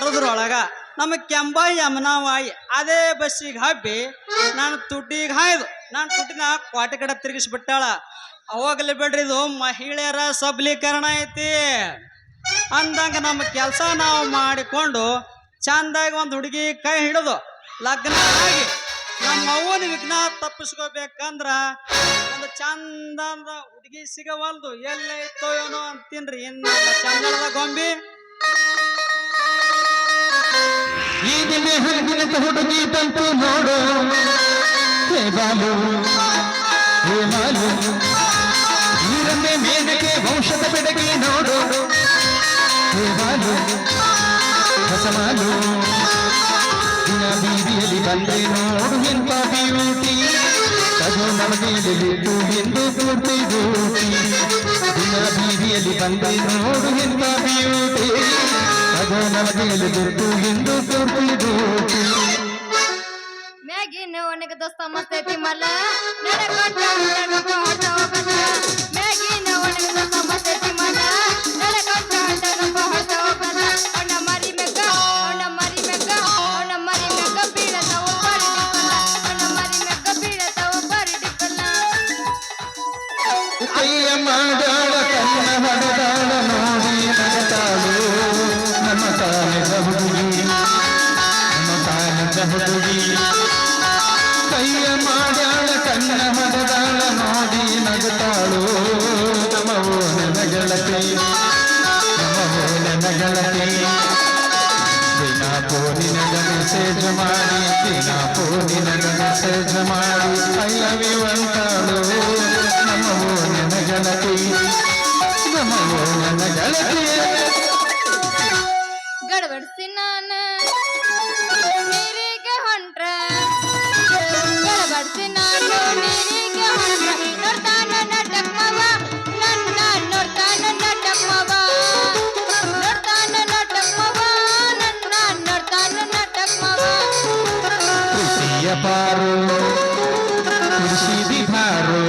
ಕರೆದ್ರೊಳಗ ನಮ್ಮ ಕೆಂಬಾಯಿ ಯಮನಾವಾಯಿ ಅದೇ ಬಸ್ಸಿಗೆ ಹಬ್ಬಿ ನಾನು ತುಡ್ಡಿಗೆ ಹಾಯ್ದು ನಾನು ತುಡ್ಡಿನ ಕ್ವಾಟಿ ಕಡೆ ತಿರುಗಿಸ್ಬಿಟ್ಟಾಳ. ಹೋಗ್ಲಿ ಬಿಡ್ರಿ, ಇದು ಮಹಿಳೆಯರ ಸಬಲೀಕರಣ ಐತಿ ಅಂದಂಗ ನಮ್ಮ ಕೆಲಸ ನಾವು ಮಾಡಿಕೊಂಡು ಚಂದಾಗಿ ಒಂದು ಹುಡುಗಿ ಕೈ ಹಿಡಿದು ಲಗ್ನ ಆಗಿ ನಮ್ಮ ಅವ್ವನ ವಿಘ್ನ ತಪ್ಪಿಸ್ಕೋಬೇಕಂದ್ರ ಒಂದು ಚಂದ ಹುಡುಗಿ ಸಿಗವಲ್ದು, ಎಲ್ಲೈತೋ ಏನೋ ಅಂತೀನ್ರಿ. ಇನ್ನು ಚಂದದ ಗೊಂಬಿ ಈ ದಿನ ಹರಿದಿನ ಹುಡುಗಿ ತಂತು ನೋಡು, ಬಾಲು ನೀರನ್ನೇ ಮೇನಕ್ಕೆ ವಂಶದ ಬೆಡಗಿ ನೋಡು, ಬಾಲು ಹೊಸಮಾಲು ದಿನ ಬೀದಿಯಲ್ಲಿ ಬಂದ್ರೆ ನೋಡು ಎಂತ ಬ್ಯೂಟಿ, ಅದು ನಮಗೆ ಬಿಟ್ಟು ಎಂದು ಪೂರ್ತಿ ಡ್ಯೂಟಿ. ದಿನ ಬೀದಿಯಲ್ಲಿ ಬಂದ್ರೆ ನೋಡು ಎಂತ ಬ್ಯೂಟಿ, ಅದು ನಮಗೆ ಬಿಟ್ಟು ಎಂದು ಪೂರ್ತಿ ಡ್ಯೂಟಿ. ಮ್ಯಾಗಿನ ಒಣಗ ದೋಸ್ತ ಮಸ್ತೈತಿ ಮಲ್ಲ ಮ್ಯಾಗಿನ ಒಣಗ ದೋಸ್ತ ಮಸ್ತೈತಿ ಮಲ್ಲ ಅಣ್ಣ ಮರಿ ಮೆಗ್ಗ ಬೀಳತಾವ ಬಾರಿ ಡಿಪ್ಪಲ್ಲ, ಅಣ್ಣ ಮರಿ ಮೆಗ್ಗ ಬೀಳತಾವ ಬಾರಿ ಡಿಪ್ಪಲ್ಲ. ಕೈಯ ಮಾಡಾಳ ಕನ್ನ ಹೊಡೆದಾಳ ನೋಡಿ ನಗತಾಳು ನಮ್ಮ ತಾನದ ಹುಡುಗಿ, ನಮ್ಮ ತಾನದ ಹುಡುಗಿ. ಕೈಯ ಮಾಡ್ಯಾಳ ಕನ್ನ ಹೊಡೆದಾಳ ನೋಡಿ ನಗತಾಳು ನಮ್ಮ ಓನ ಗೆಳತಿ, ನಮ್ಮ ಓನ ಗೆಳತಿ. ದಿನ ಪೋನಿನ ಮೆಸೇಜ್ ಮಾಡಿ, ದಿನ ಪೋನಿನ ಮೆಸೇಜ್ ಮಾಡಿ ಐ ಲವ್ ಯು ಅಂತಾಳು ನಮ್ಮ ಓನ ಗೆಳತಿ, ನಮ್ಮ ಓನ ಗೆಳತಿ. ಗಡಬಡಿಸಿ ನಾನು ನೀರಿಗೆ ಹೊಂಟ್ರ, ಗಡಬಡಿಸಿ ನಾನು ನೀರಿಗೆ ಹೊಂಟ್ರ. ನೋಡ್ತಾನ ನಟಮ್ಮವ ನನ್ನ, ನೋಡ್ತಾನ ನಟಮ್ಮವ, ನೋಡ್ತಾನ ನಟಮ್ಮವ ನನ್ನ, ನೋಡ್ತಾನ ನಟಮ್ಮವ. ಪ್ರೀತಿಯ ಪಾರು ಕುರ್ಸಿದಿ ಭಾರು,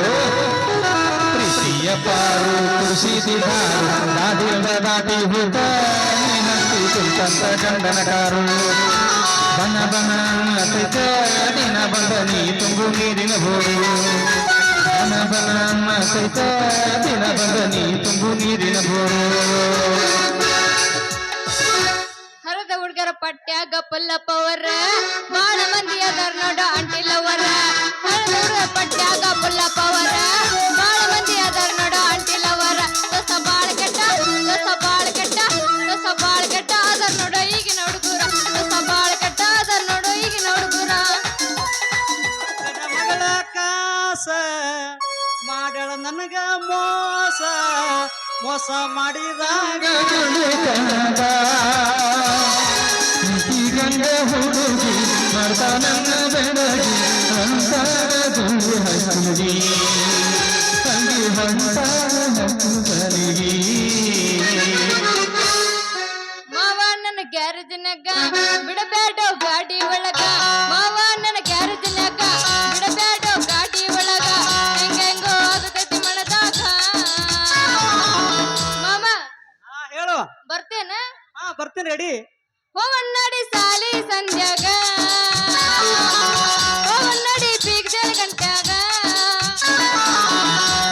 ಪ್ರೀತಿಯ ಪಾರು ಕುರ್ಸಿದಿ ಭಾರು, ದಾದಿಲ್ದ ದಾಟಿ ಹೋದ ನೀನಂತಿ ಕುಂತಂತ ಗಂಡನ ಕಾರು. ಬನ ಬನ ಅನ್ನತೈತ ದಿನ ಬಂದ ನೀ ತುಂಬು ನೀರಿನ ಬೋರು, ಬನ ಬನ ಅನ್ನತೈತ ದಿನ ಬಂದ ನೀ ತುಂಬು ನೀರಿನ ಬೋರು. ಹರದ ಹುಡುಗರ ಪಟ್ಟ್ಯಾಗ ಪುಲ್ಲಪ್ಪವರ ಬಾಳ ಮಂದಿ ಅದಾರ ನೋಡ ಅಂಟಿಲವರ. ಹರದ ಹುಡುಗರ ಪಟ್ಟ್ಯಾಗ ಪುಲ್ಲಪ್ಪವರ ಬಾಳ ಮಂದಿ ಅದಾರ ನೋಡ ಅಂಟಿಲವರ. ದೋಸ ಬಾಳ ಕೆಟ್ಟ, ದೋಸ ಬಾಳ ಕೆಟ್ಟ, ದೋಸ ಬಾಳ ಕೆಟ್ಟ ಅದಾರ ನೋಡ ಈಗಿನ ಹುಡುಗರ, ದೋಸ ಬಾಳ ಕೆಟ್ಟ ಅದಾರ ನೋಡ ಈಗಿನ ಹುಡುಗರ. ಮಗಳ ಕಾಸ ಮಾಡಳ ನನಗ ಮೋಸ, ಮೋಸ ಮಾಡಿದಾಗ ಗಂಡ ಹುಡುಗಿ ಮಾಡ್ತಾ ನನ್ನ ಬೆಳಗಿ ಅಂತಾರದು ಹಸುಗಿ, ತಂಗಿ ಹಸುಗಿ. ಮಾವ ನನ್ನ ಗ್ಯಾರೇಜಿನಾಗ ಬಿಡಬೇಡ ಗಾಡಿ ಒಳಗ, ಮಾವ ನನ್ನ ಗ್ಯಾರೇಜಿನಾಗ ಬಿಡಬೇಡ ಗಾಡಿ ಒಳಗ. ಹೆಂಗೆಂಗೋ ಆಗತೈತಿ ಮಳದಾಗ. ಮಾಮ ಹೇಳು. ಬರ್ತೇನ? ಬರ್ತೀನಿ, ರೆಡಿ. ಹೋವನ್ನಡಿ ಸಾಲಿ ಸಂಧ್ಯಾಗ, ಹೋವನ್ನಡಿ ಬೀಗ್ದೆಳ ಗಂಟ್ಯಾಗ.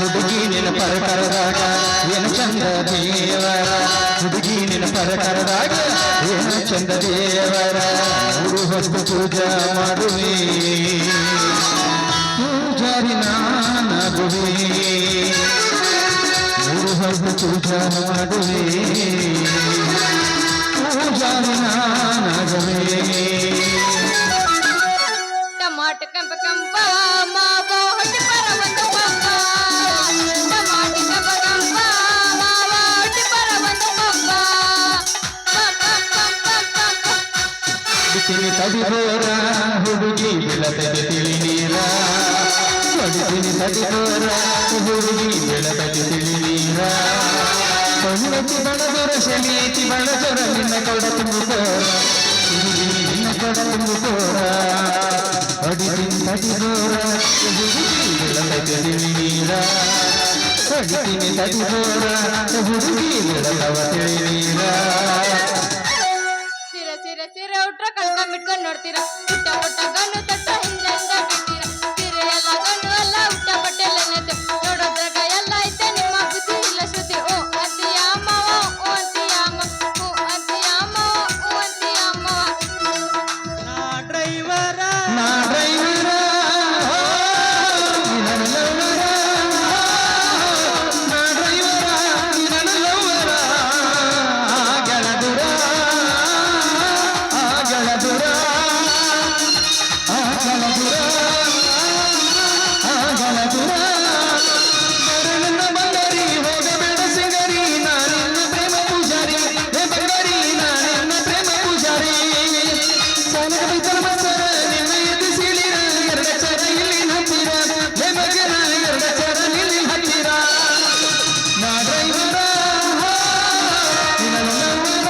ಹುಡುಗಿ ನಿನ್ನ ಪರಕರದಾಗ ಏನು ಚಂದ ದೇವರ, ಹುಡುಗಿ ನಿನ್ನ ಪರಕರದಾಗ ಏನು ಚಂದ ದೇವರ. ಊರು ಹೊತ್ತು ಪೂಜಾ ಮಾಡುವೆ ಪೂಜಾರಿ ನಾನಾಗುವೆ, ಊರು ಹೊತ್ತು ಪೂಜಾ ಮಾಡುವೆ ಪೂಜಾರಿ ನಾನಾಗುವೆ. ಟಮಾಟ ಕಂಪ ಕಂಪ ಮಾವ ಹೊಟ್ಟಿ ಪರ ಒಂದು ಪಂಪ, ಟಮಾಟ ಕಂಪ ಕಂಪ ಮಾವ ಹೊಟ್ಟಿ ಪರ ಒಂದು ಪಂಪ. ಬಿಸಿಲಿ ತಡಿಬೋರ ಹುಡುಗಿ ಬೆಳತಗೆ ತಿಳಿ ನೀರ, ಹೊಡಿತೀನಿ ತಡಿಬೋರ ಹುಡುಗಿ ಬೆಳತಗೆ ತಿಳಿ ನೀರ. ಕೊಲ್ಲತಿ ಬಡದೊರ ಶಮೀತಿ ಬಡದೊರ ನಿನ್ನ ಕೊಡ ತುಂಬುಕೋರ, ನಿನ್ನ ಕೊಡ ತುಂಬುಕೋರ. ಹೊಡಿತೀನಿ ತಡಿಬೋರ ಹುಡುಗಿ ಬೆಳತಗೆ ತಿಳಿ ನೀರ, ಹೊಡಿತೀನಿ ತಡಿಬೋರ ಹುಡುಗಿ ಬೆಳತವ ತಿಳಿ ನೀರ. ಇಟ್ಕೊಂಡ್ ನೋಡ್ತೀರಾ ಪುಟ್ಟ ಪುಟ್ಟ ಗಣ್ಣು ತಟ್ಟ ಹಿಂದೆಂದ ಬಿಡ್ತೀರಾ ಸೀರೆ ಎಲ್ಲ ಗಣ್ಣು ಎಲ್ಲ ಉಟ್ಟ ಬಟ್ಟೆಲ್ಲ ನೆಟ್ಟು ನೋಡೋದ್ರಾಗ ಎಲ್ಲ ಐತೆ ನಿಮ್ಮ ಬುದ್ಧಿ ಇಲ್ಲ ಶ್ರುತಿ ಓ ಅಂತೀಯ ಅಮ್ಮವ ಓ ಅಂತೀಯ ಅಮ್ಮ ಓ ಅಂತೀಯ ಅಮ್ಮವ ಓ ಅಂತೀಯ ಅಮ್ಮವ ನಾ ಡ್ರೈವರ ನಾ ಡ್ರೈವರ ನನ್ನ ಲವರ ನಾ ಡ್ರೈವರ ನನ್ನ ಲವರ ಗಳದುರ ಗಳದುರ ಗಳದುರ ಗಳದುರ ನನ್ನ ಬಂಗಾರಿ ಹೋಗಬೇಡ ಸಿಂಗರಿ ನಾನಿನ್ನ ಪ್ರೇಮ ಪೂಜಾರಿ ಹೇ ಬಂಗಾರಿ ನಾನಿನ್ನ ಪ್ರೇಮ ಪೂಜಾರಿ ಸಾಲ ಬೈತಲ ಮತ್ಸರ ನಿನ್ನ ಎದ್ದು ಸೀಳಿರ ಎರಡ ಚರ ಇಲ್ಲಿ ಹತ್ತಿರ ಹೇ ಮಗನ ಎರಡ ಚರ ಇಲ್ಲಿ ಹತ್ತಿರ ನಾ ಡ್ರೈವರ ನನ್ನ ಲವರ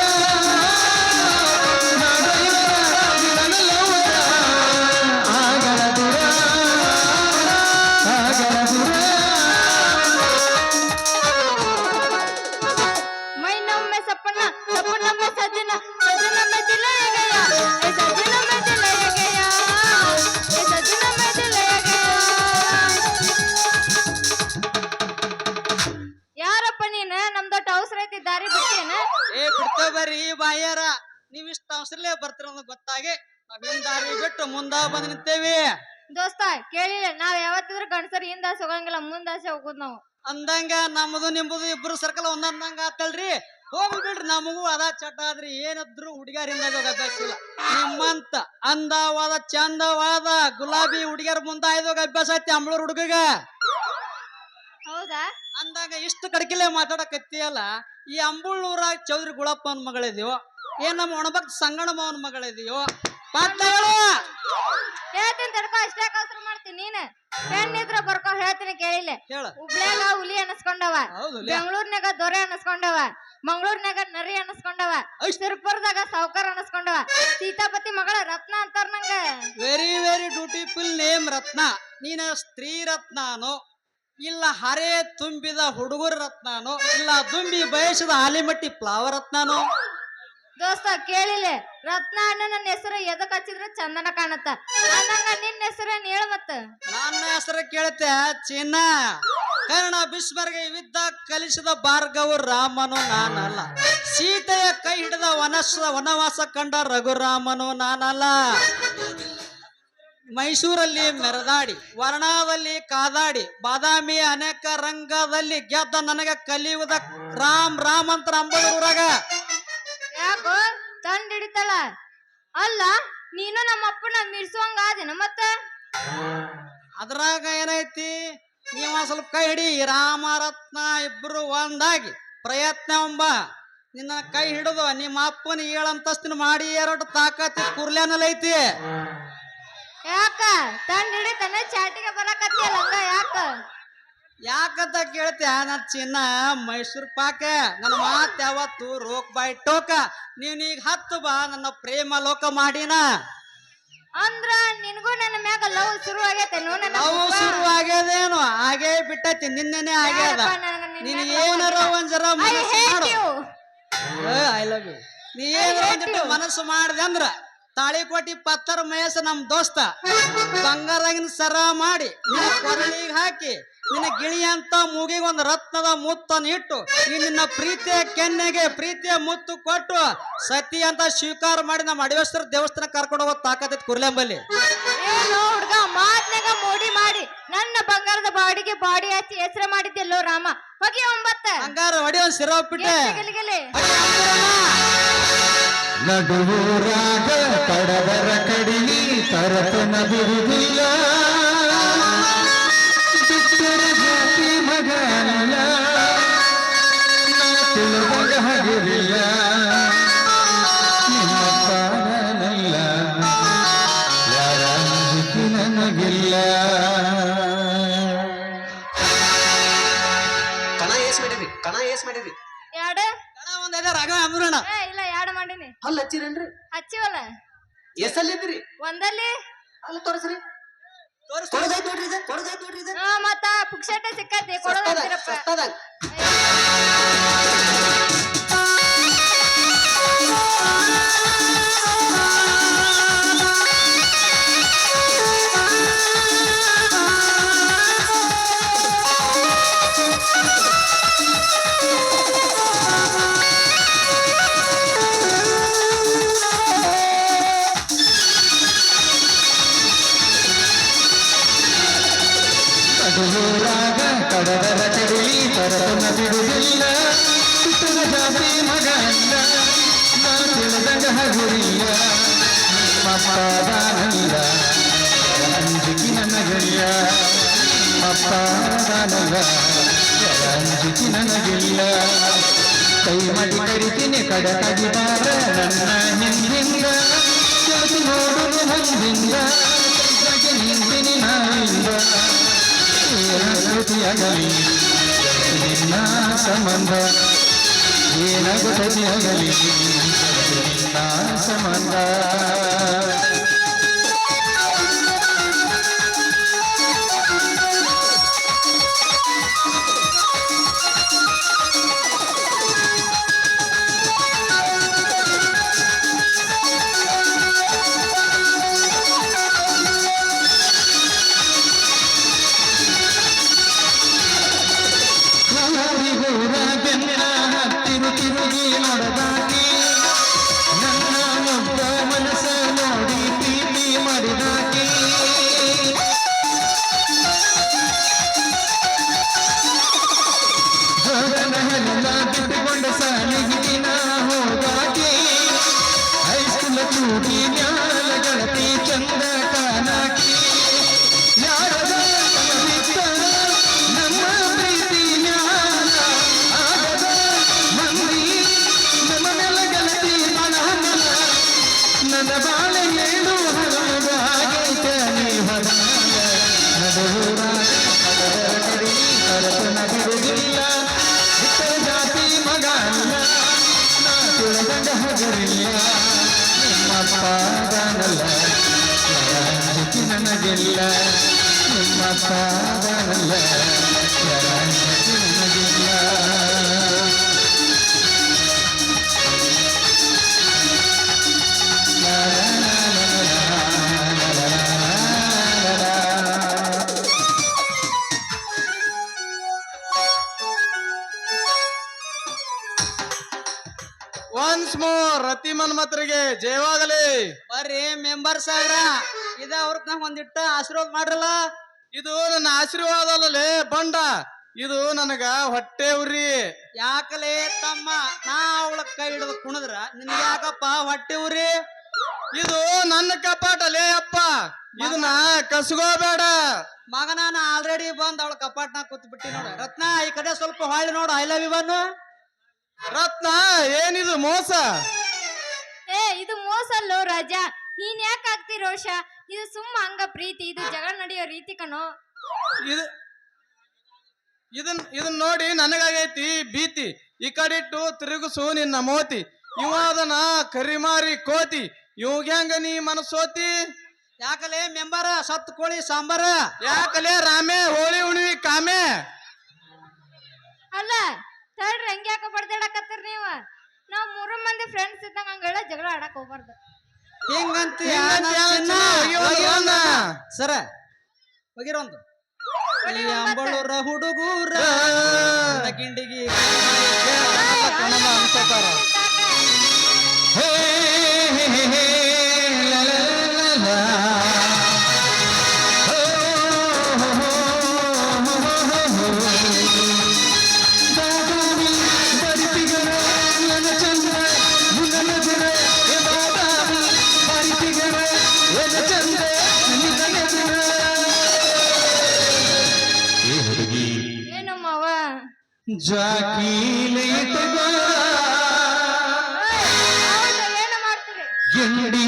ನಾ ಡ್ರೈವರ ನನ್ನ ಲವರ ಗಳದುರ ಗಳದುರ ಮೈನೊಮ್ಮೆ ಸಪ್ಪನ ಸಪ್ಪನೊಮ್ಮೆ ಸಜ್ಜನ ಸಜ್ಜನೊಮ್ಮೆ ದಿಲಯಗಯ ಏ ಸಜ್ಜನೊಮ್ಮೆ ದಿಲಯಗಯ ಏ ಸಜ್ಜನೊಮ್ಮೆ ದಿಲಯಗಯ ಯಾರಪ್ಪ ನೀನು ನಮ್ದೊಟ್ಟು ಅವಸರ ಐತಿ ದಾರಿ ಬಿಟ್ಟೇನ ಏ ಬಿಡ್ತೇವ್ ಬರ್ರಿ ಬಾಯಾರ ನೀವ್ ಇಷ್ಟ ಅವಸರಲೇ ಬರ್ತೀರ ಅನ್ನೋದು ಗೊತ್ತಾಗಿ ನಾವ್ ಹಿಂದ್ ದಾರಿ ಬಿಟ್ಟು ಮುಂದ ಬಂದ್ ನಿಂತೇವಿ ದೋಸ್ತ ಕೇಳಿಲ್ಲ ನಾವ್ ಯಾವತ್ತಿದ್ರು ಗಂಡಸರು ಹಿಂದಾಸೆ ಹೋಗಂಗಿಲ್ಲ ಮುಂದಾಸೆ ಹೋಗುದ್ ನಾವು ಅಂದಂಗ ನಮ್ಮದು ನಿಮ್ಮದು ಇಬ್ರು ಸರ್ಕಲ್ ಒಂದಂದಂಗ ಆತಲ್ರಿ ಹೋಗಿ ಬಿಡ್ರಿ ನಮಗೂ ಅದ ಚಟ ಆದ್ರಿ ಏನಿದ್ರು ಹುಡುಗಿಯರಿಂದ ಅಭ್ಯಾಸ ಇಲ್ಲ ನಿಮ್ಮಂತ ಅಂದವಾದ ಚಂದವಾದ ಗುಲಾಬಿ ಹುಡುಗಿಯರ ಮುಂದ ಆಯ್ದೋಗ ಅಭ್ಯಾಸ ಐತಿ ಅಂಬ್ಳೂರ್ ಹುಡುಗಗ ಹೌದಾ ಅಂದಾಗ ಇಷ್ಟು ಕಡಕಿಲೆ ಮಾತಾಡಕತ್ತಿಯಲ್ಲ ಈ ಅಂಬುಳೂರಾಗ ಚೌಧರಿ ಗುಳಪ್ಪನ ಮಗಳಿದೆಯೋ ಏನ್ ನಮ್ಮ ಒಣಭಕ್ತ ಸಂಗಣ ಮಾವನ ಮಗಳಿದೆಯೋ ಪಾತ್ರೆಗಳು ಹೇಳ್ತೀನಿ ತಡ್ಕೊ ಅಷ್ಟೇ ಅವಸರ ಮಾಡ್ತೀನಿ ನೀನ್ ಹೆಣ್ಣಿದ್ರ ಬರ್ಕೊ ಹೇಳ್ತೀನಿ ಕೇಳಿಲ್ಲ ಹೇಳ ಹುಬ್ಳ್ಯಾಗ ಹುಲಿ ಅನಸ್ಕೊಂಡವ ಹೌದು ಬೆಂಗಳೂರಿನಾಗ ದೊರೆ ಅನಸ್ಕೊಂಡವ ಮಂಗಳೂರಿನಾಗ ನರಿ ಅನಸ್ಕೊಂಡವ ಸುರಪುರದಾಗ ಸಾವ್ಕಾರ ಅನಸ್ಕೊಂಡವ ಸೀತಾಪತಿ ಮಗಳ ರತ್ನ ಅಂತಾರ ನಂಗ ವೆರಿ ವೆರಿ ಬ್ಯೂಟಿಫುಲ್ ನೇಮ್ ರತ್ನ ನೀನ ಸ್ತ್ರೀ ರತ್ನಾನೋ ಇಲ್ಲ ಹರೆ ತುಂಬಿದ ಹುಡುಗರ ರತ್ನಾನೋ ಇಲ್ಲ ತುಂಬಿ ಬಯಸಿದ ಆಲಿಮಟ್ಟಿ ಫ್ಲವರ್ ರತ್ನಾನೋ ದೋಸ್ತ ಕೇಳಿಲ್ಲ ರತ್ನ ಅಣ್ಣ ನನ್ನ ಹೆಸರು ಎದಕ್ ಹಚ್ಚಿದ್ರ ಚಂದನ ಕಾಣತ್ತ ಅಂದಂಗ ನಿನ್ನ ಹೆಸರೇನ್ ಹೇಳ ಮತ್ತ ನನ್ನ ಹೆಸರು ಕೇಳುತ್ತೆ ಚಿನ್ನ ಕರ್ಣ ಭೀಷ್ಮರಿಗೆ ಯುದ್ಧ ಕಲಿಸಿದ ಭಾರ್ಗವ ರಾಮನು ನಾನಲ್ಲ ಸೀತೆಯ ಕೈ ಹಿಡಿದ ವನವಾಸ ಕಂಡ ರಘುರಾಮನು ನಾನಲ್ಲ ಮೈಸೂರಲ್ಲಿ ಮೆರೆದಾಡಿ ವರ್ಣದಲ್ಲಿ ಕಾದಾಡಿ ಬಾದಾಮಿ ಅನೇಕ ರಂಗದಲ್ಲಿ ಗೆದ್ದ ನನಗೆ ಕಲಿಯುವುದ ರಾಮ್ ರಾಮ್ ಅಂತ ಅಂಬದೂರಾಗ ಯಾಕೋ ತಂಡ್ ಹಿಡಿತಾಳ ಅಲ್ಲ ನೀನು ನಮ್ಮ ಅಪ್ಪನ ಮಿರ್ಸುವಂಗ ಆದಿನ ಮತ್ತ ಅದ್ರಾಗ ಏನೈತಿ ನೀವ ಸ್ವಲ್ಪ ಕೈ ಹಿಡಿ ರಾಮರತ್ನ ಇಬ್ರು ಒಂದಾಗಿ ಪ್ರಯತ್ನ ಎಂಬ ನಿನ್ನ ಕೈ ಹಿಡಿದು ನಿಮ್ಮ ಅಪ್ಪನ 7 ಅಂತಸ್ತಿನ ಮಾಡಿ 2 ತಾಕತಿ ಕುರ್ಲ್ಯಾನಲ್ಲೈತಿ ಯಾಕ ತಂಡ್ ಹಿಡಿತಾನೆ ಚಾಟಿಗೆ ಬರಕತ್ತಿಯಲ್ಲ ಹಂಗ ಯಾಕ ಯಾಕಂತ ಕೇಳ್ತೀಯ ನನ್ನ ಚಿನ್ನ ಮೈಸೂರು ಪಾಕ ನನ್ನ ಮಾತ್ ಯಾವತ್ತು ರೋಕ್ ಬಾಯ್ ಟೋಕ ನೀವ್ 10 ಬಾ ನನ್ನ ಪ್ರೇಮ ಲೋಕ ಮಾಡಿನ ಅಂದ್ರ ನಿನಗೂ ನನ್ನ ಮ್ಯಾಗ ಲವ್ ಶುರು ಆಗೈತೆ ನನ್ನ ಅವು ಶುರು ಆಗ್ಯದೇನು ಹಾಗೇ ಬಿಟ್ಟೈತಿ ನಿನ್ನೆನೆ ಆಗ್ಯದ ನೀನ್ ಏನಾರ ಒಂದ್ ಜರ ಮನಸ್ಸು ಮಾಡು ಐ ಲವ್ ಯು ನೀ ಏನಾರ ಒಂದಿಟ್ಟು ಮನಸ್ಸು ಮಾಡಿದೆ ಅಂದ್ರ ತಾಳಿಕೋಟಿ ಪತ್ತರ ಮಹೇಶ ನಮ್ ದೋಸ್ತ ಬಂಗಾರಾಗಿನ ಸರ ಮಾಡಿ ನಿನ್ನ ಕೊರಳಿಗೆ ಹಾಕಿ ನಿನ್ನ ಗಿಳಿ ಅಂತ ಮೂಗಿಗೆ ಒಂದು ರತ್ನದ ಮುತ್ತನ್ನು ಇಟ್ಟು ನಿನ್ನ ಪ್ರೀತಿಯ ಕೆನ್ನೆಗೆ ಪ್ರೀತಿಯ ಮುತ್ತು ಕೊಟ್ಟು ಸತಿ ಅಂತ ಸ್ವೀಕಾರ ಮಾಡಿ ನಮ್ಮ ಅಡವೇಶ್ವರ ದೇವಸ್ಥಾನ ಕರ್ಕೊಂಡು ಹೋಗೋ ತಾಕತ್ತೈತಿ ಕುರ್ಲೆಂಬಲ್ಲಿ ಏನು ಹುಡ್ಗ ಮಾತ್ನಾಗ ಮೋಡಿ ಮಾಡಿ ನನ್ನ ಬಂಗಾರದ ಬಾಡಿಗೆ ಬಾಡಿ ಹಚ್ಚಿ ಹೆಸರು ಮಾಡಿದ್ದೆಲ್ಲೋ ರಾಮ ಹೋಗಿ 9 ಹಂಗಾರ ಹೊಡಿ ಒಂದ್ ಸಿರೋಪಿಟ್ಟೆ ಗಿಲಿಗಿಲಿ ನಡುವೂರಾಗ ಕಡದರ ಕಡಿಲಿ ತರತನ ಬಿರುದಿಲ್ಲ ಬಿಟ್ಟರ ಜಾತಿ ಮಗನಲ್ಲ ತಿಳಿದಾಗ ಹಗಿರಿಲ್ಲ ನಿಮ್ಮಪ್ಪ ನಾನಲ್ಲ ಯಾರ ನಂಬಿಕೆ ನನಗಿಲ್ಲ ಕಣ ಏಸ್ ಮಾಡಿರಿ ಎರಡು ಒಂದ್ ಐದ ರಾಘವ ಅಂದ್ರಣ್ಣ ಇಲ್ಲ ಎರಡು ಮಾಡೀನಿ ಹಲ್ಲ ಹಚ್ಚಿರೇನ್ರಿ ಹಚ್ಚಿವಲ್ಲ ಎಷ್ಟಲ್ಲಿದ್ರಿ ಒಂದಲ್ಲಿ ಅಲ್ಲ ತೋರಿಸ್ರಿ ಕೊಡದೈತ್ ನೋಡ್ರಿ ಇದು ಕೊಡದೈತ್ ನೋಡ್ರಿ ಇದು ಮತ್ತ ಪುಕ್ಷಟೆ ಸಿಕ್ಕತಿ ಕೊಡೋದಂತೀರಪ್ಪ ಸಸ್ತದಾಗ ನಡುವೂರಾಗ ಕಡದರ ಚಡಿಲಿ ತರತನ ಬಿಡುವುದಿಲ್ಲ ಸುತ್ತಲ ಜಾತಿ ಮಗ ಇಲ್ಲ ನಾ ತಿಳಿದಂಗ ಹಗುರಿಲ್ಲ ನಿಮ್ಮಪ್ಪದಾನಲ್ಲ ಅಂಜಿಕಿ ನನಗಿಲ್ಲ ನಿಮ್ಮಪ್ಪದಾನಲ್ಲ ಅಂಜಿಕಿ ನನಗಿಲ್ಲ ಕೈ ಮಾಡಿ ಕರಿತೀನಿ ಕಡಕಗಿ ಬಾರ ನನ್ನ ಹಿಂದಿಂದ ಕೆಳತು ನೋಡುವ ಹಂದಿಂದ ನಿಂತಿನಿ ನಾಯಿಂದ ಏನಾಗುತ್ತಿಯಾಗಲಿ ನಿನ್ನ ಸಂಬಂಧ ಏನಾಗುತ್ತಿಯಾಗಲಿ ನಿನ್ನ ಸಂಬಂಧ ತಿರುಗಿ ನೋಡದಾಗಿ ನನ್ನ ಮುಗ್ಧ ಮನಸ್ಸ ನೋಡಿ ಪ್ರೀತಿ ಮಾಡಿದಾಗಿ ಹೊರನಹಲ್ಲ ಬಿಟ್ಟುಕೊಂಡ ಸಾಲಿಗಿನ ಹೋದಾಗಿ ಹೈಸ್ಕೂಲ ಚೂಟಿ ನ್ಯಾಲ ಗೆಳತಿ ಚಂದ ಕಾನಾಕಿ ಯಾರದ ಕನಸಿತ್ತ ನಮ್ಮ ಪ್ರೀತಿ ನ್ಯಾಲ ಆಗದ ಮಂದಿ ನಮ್ಮ ನೆಲ ಗೆಳತಿ ಮನಹನಲ ನನ್ನ ಬಾಳೆ ಏಳು ಹರದ ಆಗೈತ ನೀ ಹೊರ ನಡುವೂರಾಗ ಕಡದರ ಕಡಿ ಕರತನ ಬಿಡುವುದಿಲ್ಲ ಇತರ ಜಾತಿ ಮಗ ಅಲ್ಲ ನಾ ತಿಳಿದಂಗ ಹಗರಿಲ್ಲ ನಿಮ್ಮಪ್ಪನಲ್ಲ ಅಂಜಿಕಿ ನನಗಿಲ್ಲ ನಿಮ್ಮಪ್ಪನಲ್ಲ ಅಂಜಿಕಿ ನನಗಿಲ್ಲ ಒನ್ಸ್ ಮೋರ್ ರತಿ ಮನ್ಮತ್ರಿಗೆ ಜಯವಾಗಲಿ. ಬರ್ರಿ ಮೆಂಬರ್ ಸಾಹೇಬ್ರ ಇದ ಅವ್ರಕ್ ನಾ ಒಂದಿಟ್ಟ ಆಶೀರ್ವಾದ ಮಾಡ್ರಲ್ಲ. ಇದು ನನ್ನ ಆಶೀರ್ವಾದ ಅಲ್ಲಲೇ ಬಂಡ, ಇದು ನನಗ ಹೊಟ್ಟೆ ಉರಿ. ಯಾಕಲೇ ತಮ್ಮ ನಾ ಅವಳ ಕೈ ಹಿಡಿದು ಕುಣದ್ರ ನಿನ್ಗೆ ಯಾಕಪ್ಪ ಹೊಟ್ಟೆ ಉರಿ? ಇದು ನನ್ನ ಕಪಾಟಲೇ ಅಪ್ಪ, ಇದನ್ನ ಕಸ್ಕೋಬೇಡ ಮಗ. ನಾನು ಆಲ್ರೆಡಿ ಬಂದ್ ಅವಳ ಕಪಾಟ್ನಾಗ ಕೂತ್ ಬಿಟ್ಟಿ ನೋಡ. ರತ್ನ ಈ ಕಡೆ ಸ್ವಲ್ಪ ಹೊಳ್ಳಿ ನೋಡು. ಐ ಲವ್ ಯು ಬನ್ನು. ರತ್ನ ಏನಿದು ಮೋಸ? ಇದು ಮೋಸ ಅಲ್ಲೋ ರಾಜ, ನೀನ್ ಯಾಕೆ ಆಗ್ತಿ ರೋಷ? ಇದು ಸುಮ್ಮ ಹಂಗ ಪ್ರೀತಿ, ಇದು ಜಗಳ ನಡೆಯೋ ರೀತಿ ಕಣೋ. ಇದನ್ ನೋಡಿ ನನಗಾಗೈತಿ ಭೀತಿ. ಈ ಕಡೆ ಇಟ್ಟು ತಿರುಗಿಸು ನಿನ್ನ ಮೋತಿ. ಇವ ಅದನ್ನ ಕರಿಮಾರಿ ಕೋತಿ, ಇವಾಗ ಹೆಂಗ ನೀ ಮನಸ್ಸೋತಿ? ಯಾಕಲೇ ಮೆಂಬರ ಸತ್ ಕೋಳಿ ಸಾಂಬಾರ? ಯಾಕಲೇ ರಾಮೆ ಹೋಳಿ ಉಣಿವಿ ಕಾಮೆ? ಅಲ್ಲ ತಡ್ರಿ, ಹಂಗ ಯಾಕ ಬಡ್ದಾಡಕತ್ತೀರ ನೀವ? ನಾವ್ ಮೂರು ಮಂದಿ ಫ್ರೆಂಡ್ಸ್ ಇದ್ದಂಗ ಹಂಗೆಲ್ಲ ಜಗಳ ಆಡಕ್ ಹೋಗ್ಬಾರ್ದು. ಹಿಂಗಂತ ಸರ ಹೋಗಿರೋಂದು ಅಂಬಳೂರ ಹುಡುಗೂರ ಗಿಂಡಿಗಿ ಅನ್ಕೋತಾರ. ಏನು ಮಾವ? ಜಾಕೀಲೆ ಏನು ಮಾಡ್ತೀರಿ? ಗಿಂಡಿ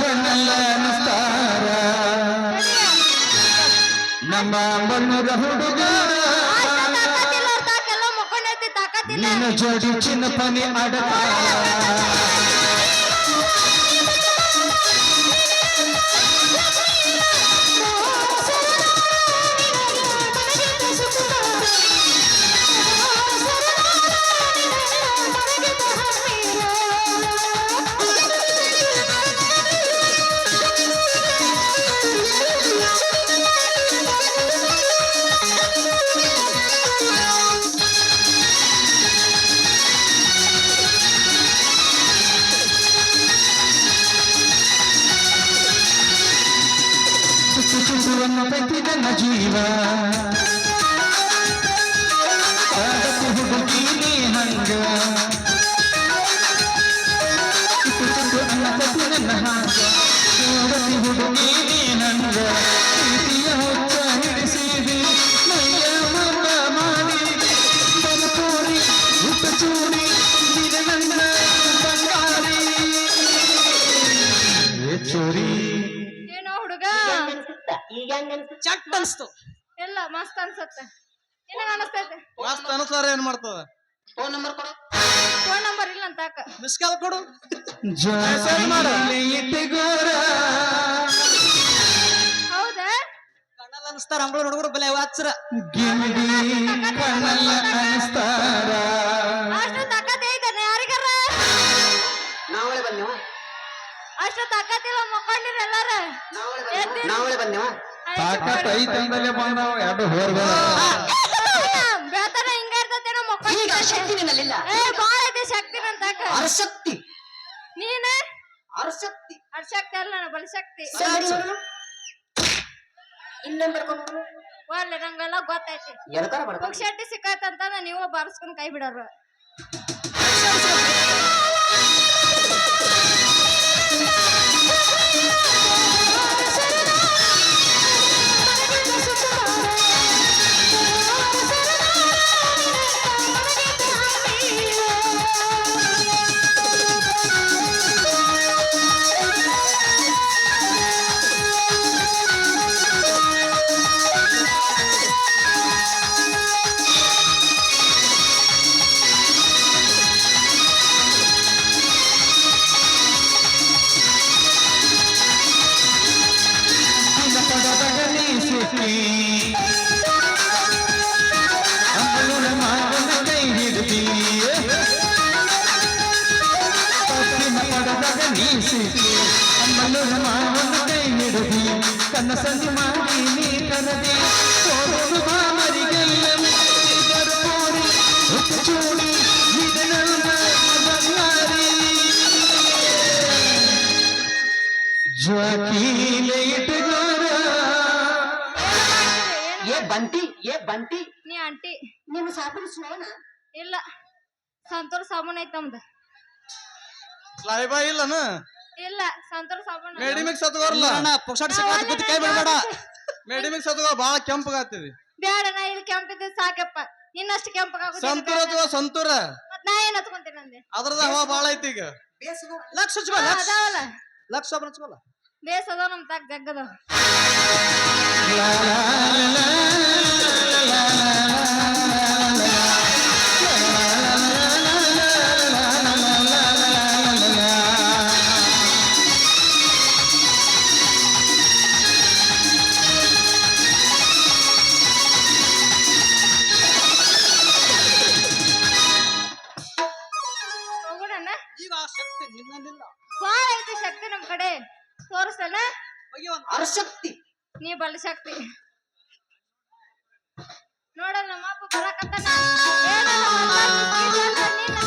ಬಣ್ಣಲ್ಲ ಅನಿಸ್ತಾರ ನಮ್ಮ ಬಣ್ಣದ ಹುಡುಗರ. ನಿನ್ನ ಜೋಡಿ ಚಿನ್ನ ಪನಿ ಆಡತಾರ. ಚುಚ್ಚುವನ್ನು ಬೆಟ್ಟಿದ ಜೀವ ಹಂಗ ಇಟ್ಟು ಅನ್ನತತಿ ನನ್ನ ಹಾಂಗ ನೋಡತಿ ಹುಡುಗಿ ನೀನಂಗ ಪ್ರೀತಿಯ ಹುಚ್ಚ ಹಿಡಿಸಿದಿ ಮೈಯ ಮಬ್ಬ ಮಾಡಿ ಬದುಕೋರಿ ಹುಟ್ಟ ಚೂಡಿ ನಿನ ನನ್ನ ಬಂಗಾರಿ ಏ ಚೋರಿ ಏನೋ ಹುಡುಗ ಈಗ ಹೆಂಗ ಅನ್ಸುತ್ತ ಚಟ್ ಅನ್ಸ್ತು. ಎಲ್ಲ ಮಸ್ತ್ ಅನ್ಸತ್ತೆ ನಿನಗ ಅನಸ್ತೈತೆ ಮಸ್ತ್ ಅನುಸಾರ ಏನ್ ಮಾಡ್ತದ ಫೋನ್ ನಂಬರ್ ಕೊಡು ಫೋನ್ ನಂಬರ್ ಇಲ್ಲ ಅಂತ ಅಕ್ಕ ಮಿಸ್ ಕಾಲ್ ಕೊಡು. ಜ್ವಾಲೆ ಇಟ್ಟಗೋರ ಹೌದಾ ಕಣ್ಣಲ್ಲಿ ಅನಿಸ್ತಾರ ಅಂಬಳ ಹುಡುಗರು ಬಲೆ ವಾಚ್ರ. ಗಿಮಿಡಿ ಕಣ್ಣಲ್ಲ ಅನಿಸ್ತಾರ ಅಷ್ಟು ತಾಕತ್ ಐತನ ಯಾರಿಗಾರ ನಾವಳೆ ಬಂದೇವ ಅಷ್ಟು ತಾಕತ್ತಿಲ್ಲ ಮಕ್ಕೊಂಡಿರ ಎಲ್ಲಾರ ನಾವಳೆ ಬಂದೇವ ತಾಕತ್ ಐತಂದಲೇ ಬಂದಾವ ಎರಡು ಹೋರ್ಗಳ ಬೇತನ ಹಿಂಗ ಇರ್ತೈತೇನೋ ಈಗ ಮಕ್ಕೊಂಡಿರ ಶಕ್ತಿ ನಿನ್ನಲ್ಲಿಲ್ಲ ಏ ಬಾಳ ಐತೆ ಶಕ್ತಿ ಅಂತ ಅಕ್ಕ ಅರಶಕ್ತಿ ನೀನ ಅರಶಕ್ತಿ ಅರ್ಶಕ್ತಿ ಅಲ್ಲ ನಾನು ಬಲಶಕ್ತಿ ಇನ್ನೊಂದು ಬರ್ಕೊಂಡು ಒಳ್ಳೆ ನಂಗೆಲ್ಲ ಗೊತ್ತೈತಿ ಎದಕಾರ ಬರ್ಕೊಂಡು ಪುಕ್ಷಟ್ಟಿ ಸಿಕ್ಕಾಯ್ತಂತ ನೀವು ಬಾರಿಸ್ಕೊಂಡ್ ಕೈ ಬಿಡೋರು ಅಮ್ಮನ ಮಾವನ ಕೈ ಹಿಡಿದಿ ಪಶ್ಚಿಮ ಪಡದಾಗ ನೀ ಸಿಕ್ಕಿ ಅಮ್ಮನ ಮಾವನ ಕೈ ಹಿಡಿದಿ ಕನಸನ್ನು ಮಾಡಿ ನೀ ಕರದಿ ಹೋಗುದು ಮಾಮರಿಗೆಲ್ಲ ಬರ್ಬೋರಿ ಚೂಡಿ ನಿಧನ ಬಂಗಾರಿ ಜ್ವಾಕೀಲೆ ಇಟ್ಟಗೋರ ಏ ಬಂಟಿ ನೀ ಆಂಟಿ ನಿಮ್ಮ ಸಾಬೂನು ಸ್ನೋನ ಇಲ್ಲ ಸಂತೂರ್ ಸಾಬೂನ್ ಐತ್ ನಮ್ದು ಲೈಬಾ ಇಲ್ಲನ ಇಲ್ಲ ಸಂತೂರ್ ಸಾಬೂನ್ ಮೆಡಿಮಿಕ್ಸ್ ಹತ್ಕೋರ್ಲ ಅಣ್ಣ ಪುಕ್ಷಟ್ ಸಿಕ್ಕ ಬಿದ್ದು ಕೈ ಬಿಡಬೇಡ. ಮೆಡಿಮಿಕ್ಸ್ ಹತ್ಕೋ ಬಾಳ ಕೆಂಪಗಾಗ್ತದೆ ಬ್ಯಾಡ ನಾ ಇಲ್ಲಿ ಕೆಂಪಿದ್ದ ಸಾಕಪ್ಪ ಇನ್ನಷ್ಟು ಕೆಂಪಗಾಗುದು ಸಂತೂರ ಅಥವಾ ಸಂತೂರ ಮತ್ ನಾ ಏನ್ ಹತ್ಕೊಂತೀನಿ ನಂದೆ ಅದ್ರದ ಹವಾ ಬಾಳ ಐತಿ ಈಗ ಬೇಸದ ಲಕ್ಷ ಹಚ್ಕೋ ಲಕ್ಷ ಅದಾವಲ್ಲ ಲಕ್ಷ ಒಬ್ಬ ಹಚ್ಕೋಲ್ಲ. ಬೇಸ್ ಅದಾವ ನಮ್ ತಾಕ ಜಗ್ಗದ ಹೋಗೋಣ ಈಗ ಆ ಶಕ್ತಿ ನಿನ್ನಲ್ಲಿಲ್ಲ. ಬಾಳ ಐತಿ ಶಕ್ತಿ ನಮ್ ಕಡೆ ತೋರಿಸ್ತೇನ ಹೋಗಿ ಒಂದ್ ಅರಶಕ್ತಿ ನೀ ಬಲ ಶಕ್ತಿ ನೋಡಲ್ಲ ನಮ್ಮ ಅಪ್ಪ ಬರಕತ್ತಾನ ಏನೋ ಒಂದ್ ನಿನ್ನ